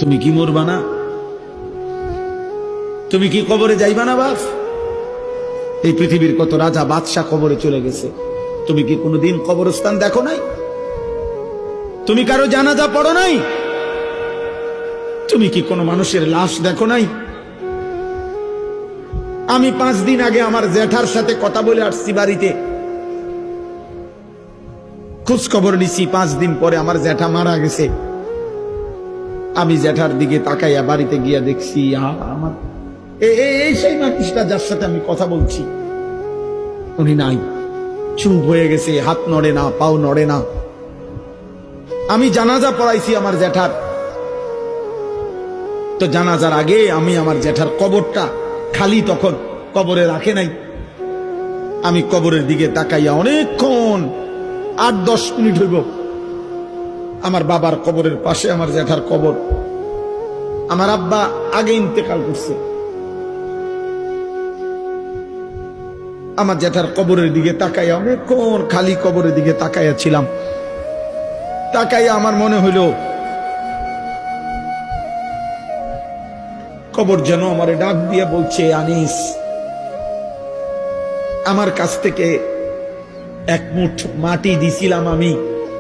তুমি কি মরবা না? তুমি কি কবরে যাইবা না বাপ? এই পৃথিবীর কত রাজা বাদশাহ কবরে চলে গেছে, তুমি কি কোনোদিন কবরস্থান দেখো নাই? তুমি কারো জানাজা পড়ো নাই? তুমি কি কোনো মানুষের লাশ দেখো নাই? আমি 5 দিন আগে আমার জ্যাঠার সাথে কথা বলে আসছি, বাড়িতে খোঁজ খবর নিছি। 5 দিন পরে আমার জ্যাঠা মারা গেছে। আমি জ্যাঠার দিকে তাকাইয়া বাড়িতে গিয়া দেখছি আমার এই সেই মানুষটা যার সাথে আমি কথা বলছি, উনি নাই, চুপ হয়ে গেছে, হাত নড়ে না, পাও নড়ে না। আমি জানাজা পড়াইছি আমার জ্যাঠার, তো জানাজার আগে আমি আমার জ্যাঠার কবরটা খালি, তখন কবরে রাখে নাই। আমি কবরের দিকে তাকাইয়া অনেকক্ষণ 8-10 মিনিট হইব, আমার বাবার কবরের পাশে আমার জ্যাঠার কবর। আমার আব্বা আগে ইন্তেকাল করছে। আমার জ্যাঠার কবরের দিকে তাকাইয়া অনেকক্ষণ খালি কবরের দিকে তাকাইয়া ছিলাম। তাকাইয়া আমার মনে হইল কবর যেন আমারে ডাক দিয়ে বলছে, আনিস, আমার কাছ থেকে 1 মুঠ মাটি দিছিলাম আমি,